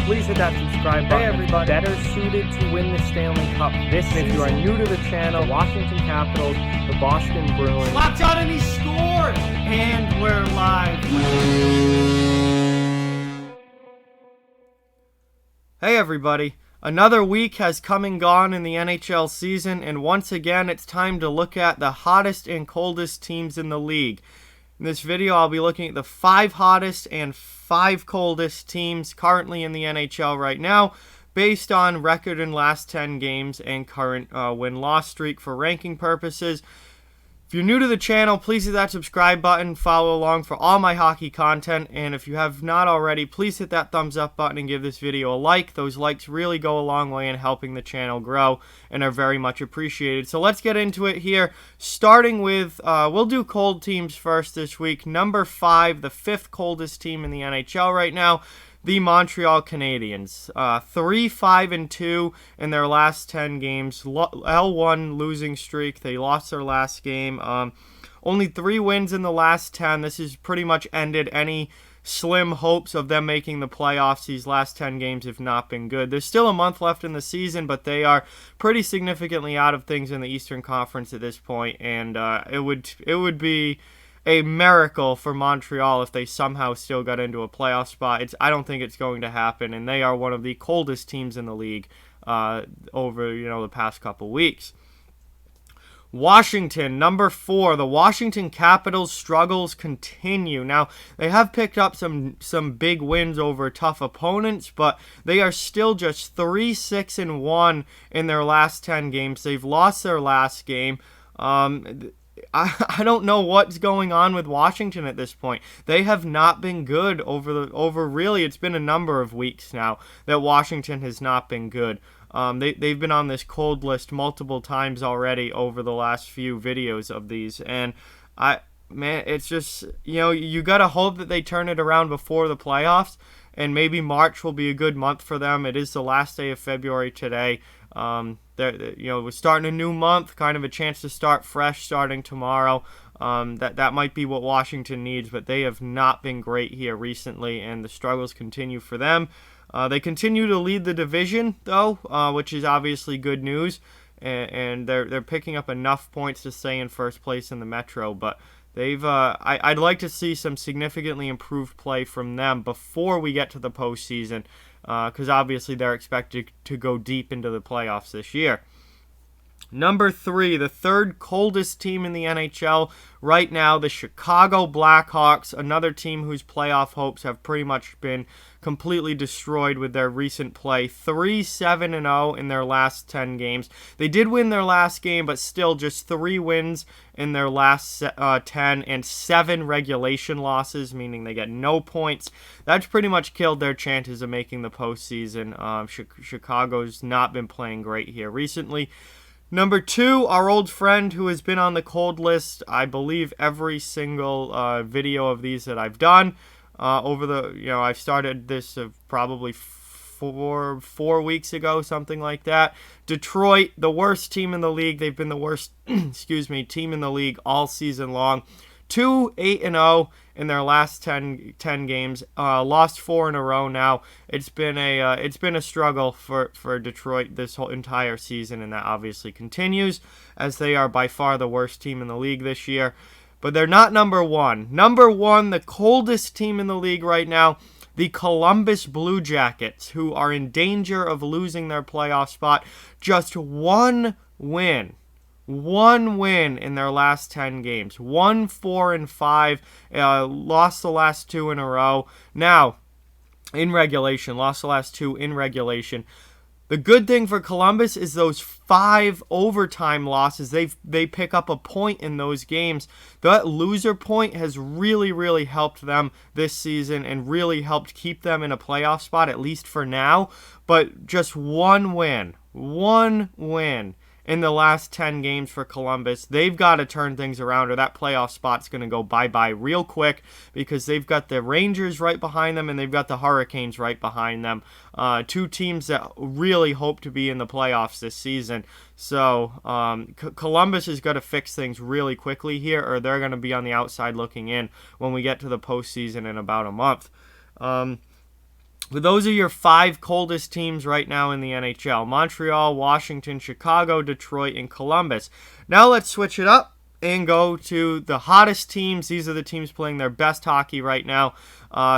please hit that subscribe button. Hey everybody. Better suited to win the Stanley Cup this season. If you are new to the channel, Washington Capitals, the Boston Bruins. Locked on and he scored! And we're live. Hey everybody. Another week has come and gone in the NHL season, and once again it's time to look at the hottest and coldest teams in the league. In this video, I'll be looking at the 5 hottest and 5 coldest teams currently in the NHL right now, based on record in last 10 games and current win-loss streak for ranking purposes. If you're new to the channel, please hit that subscribe button, follow along for all my hockey content, and if you have not already, please hit that thumbs up button and give this video a like. Those likes really go a long way in helping the channel grow and are very much appreciated. So let's get into it here, starting with, we'll do cold teams first this week. Number 5, the 5th coldest team in the NHL right now, the Montreal Canadiens. 3-5-2 in their last 10 games. L1 losing streak. They lost their last game. Only 3 wins in the last 10. This has pretty much ended any slim hopes of them making the playoffs. These last 10 games have not been good. There's still a month left in the season, but they are pretty significantly out of things in the Eastern Conference at this point, and it would be a miracle for Montreal if they somehow still got into a playoff spot. I don't think it's going to happen, and they are one of the coldest teams in the league over the past couple weeks. Washington, number 4, the Washington Capitals struggles continue. Now, they have picked up some big wins over tough opponents, but they are still just 3-6-1 in their last 10 games. They've lost their last game. I don't know what's going on with Washington at this point. They have not been good over really, it's been a number of weeks now that Washington has not been good. They've been on this cold list multiple times already over the last few videos of these, and it's just, you gotta hope that they turn it around before the playoffs, and maybe March will be a good month for them. It is the last day of February today. We're starting a new month, kind of a chance to start fresh starting tomorrow. That might be what Washington needs, but they have not been great here recently, and the struggles continue for them. They continue to lead the division, though, which is obviously good news, and they're picking up enough points to stay in first place in the Metro, but I'd like to see some significantly improved play from them before we get to the postseason, because obviously they're expected to go deep into the playoffs this year. Number 3, the 3rd coldest team in the NHL right now, the Chicago Blackhawks, another team whose playoff hopes have pretty much been completely destroyed with their recent play. 3-7-0 in their last 10 games. They did win their last game, but still just 3 wins in their last 10 and 7 regulation losses, meaning they get no points. That's pretty much killed their chances of making the postseason. Chicago's not been playing great here recently. Number 2, our old friend who has been on the cold list, I believe every single video of these that I've done over the, I've started this probably four weeks ago, something like that. Detroit, the worst team in the league. They've been the worst, team in the league all season long. 2-8-0 in their last 10 games. Lost 4 in a row now. It's been a struggle for Detroit this whole entire season, and that obviously continues as they are by far the worst team in the league this year. But they're not number 1. Number 1, the coldest team in the league right now, the Columbus Blue Jackets, who are in danger of losing their playoff spot. Just one win in their last 10 games. 1-4-5. Lost the last 2 in a row. Now, in regulation, lost the last 2 in regulation. The good thing for Columbus is those 5 overtime losses. They pick up a point in those games. That loser point has really, really helped them this season and really helped keep them in a playoff spot, at least for now. But just one win in the last 10 games for Columbus. They've got to turn things around, or that playoff spot's going to go bye-bye real quick, because they've got the Rangers right behind them and they've got the Hurricanes right behind them. 2 teams that really hope to be in the playoffs this season. So Columbus has got to fix things really quickly here, or they're going to be on the outside looking in when we get to the postseason in about a month. But those are your 5 coldest teams right now in the NHL. Montreal, Washington, Chicago, Detroit, and Columbus. Now let's switch it up and go to the hottest teams. These are the teams playing their best hockey right now.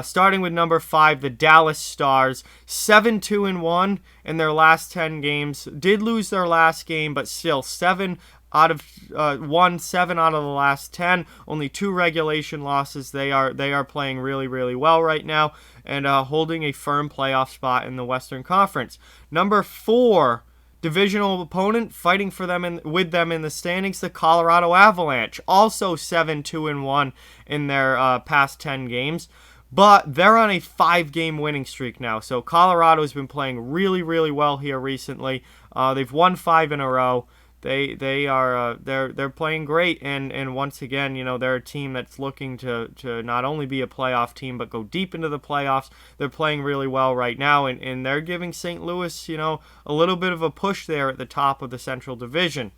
Starting with number 5, the Dallas Stars. 7-2-1 in their last 10 games. Did lose their last game, but still 7 out of the last 10. Only 2 regulation losses. They are playing really, really well right now and holding a firm playoff spot in the Western Conference. Number 4, divisional opponent fighting for them with them in the standings, the Colorado Avalanche. Also 7-2-1 in their past 10 games. But they're on a 5-game winning streak now. So Colorado has been playing really, really well here recently. They've won 5 in a row. They're playing great, and once again, they're a team that's looking to not only be a playoff team but go deep into the playoffs. They're playing really well right now, and they're giving St. Louis, a little bit of a push there at the top of the Central Division.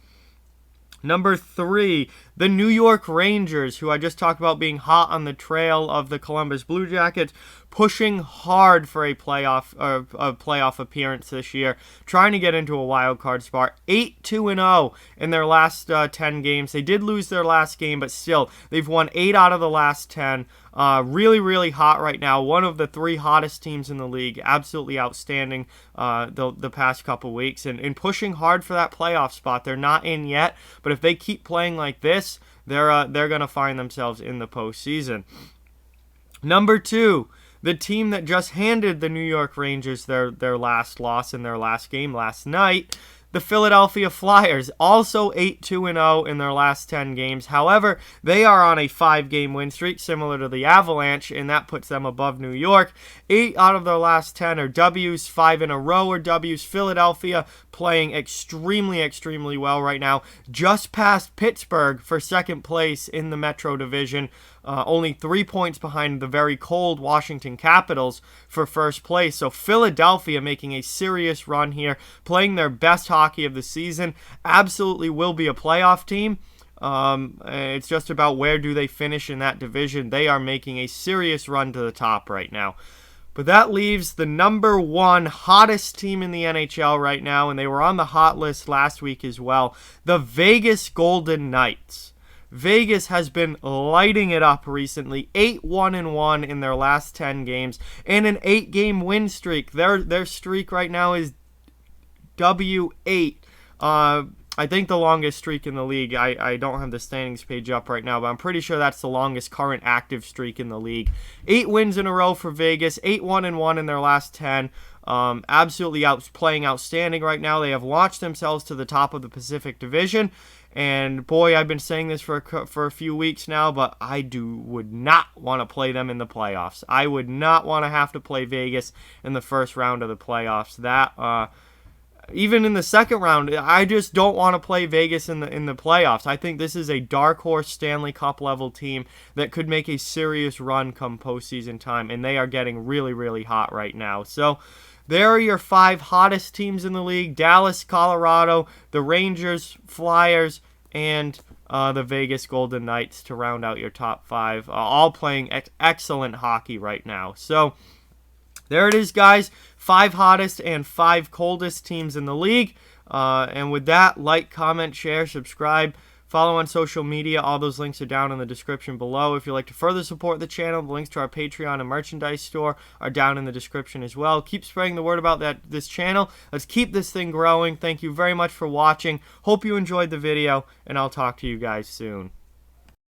Number 3, the New York Rangers, who I just talked about being hot on the trail of the Columbus Blue Jackets, pushing hard for a playoff appearance this year, trying to get into a wild card spot. 8-2-0 in their last 10 games. They did lose their last game, but still, they've won 8 out of the last 10. Really, really hot right now. One of the 3 hottest teams in the league. Absolutely outstanding the past couple weeks. And pushing hard for that playoff spot. They're not in yet, but if they keep playing like this, they're going to find themselves in the postseason. Number 2, the team that just handed the New York Rangers their last loss in their last game last night, the Philadelphia Flyers, also 8-2-0 in their last 10 games. However, they are on a 5-game win streak, similar to the Avalanche, and that puts them above New York. 8 out of their last 10 are W's, 5 in a row are W's. Philadelphia playing extremely, extremely well right now. Just past Pittsburgh for second place in the Metro Division. Only 3 points behind the very cold Washington Capitals for first place. So Philadelphia making a serious run here, playing their best hockey of the season. Absolutely will be a playoff team. It's just about where do they finish in that division. They are making a serious run to the top right now. But that leaves the number 1 hottest team in the NHL right now, and they were on the hot list last week as well, the Vegas Golden Knights. Vegas has been lighting it up recently. 8-1-1 in their last 10 games and an 8-game win streak. Their streak right now is W8. I think the longest streak in the league. I don't have the standings page up right now, but I'm pretty sure that's the longest current active streak in the league. 8 wins in a row for Vegas. 8-1-1 in their last 10. Absolutely playing outstanding right now. They have launched themselves to the top of the Pacific Division. And boy, I've been saying this for a few weeks now, but I would not want to play them in the playoffs. I would not want to have to play Vegas in the first round of the playoffs. Even in the second round, I just don't want to play Vegas in the playoffs. I think this is a dark horse Stanley Cup level team that could make a serious run come postseason time, and they are getting really, really hot right now. So there are your 5 hottest teams in the league: Dallas, Colorado, the Rangers, Flyers, and the Vegas Golden Knights to round out your top 5. All playing excellent hockey right now. So there it is, guys. 5 hottest and 5 coldest teams in the league. And with that, like, comment, share, subscribe. Follow on social media. All those links are down in the description below. If you'd like to further support the channel, the links to our Patreon and merchandise store are down in the description as well. Keep spreading the word about this channel. Let's keep this thing growing. Thank you very much for watching. Hope you enjoyed the video, and I'll talk to you guys soon.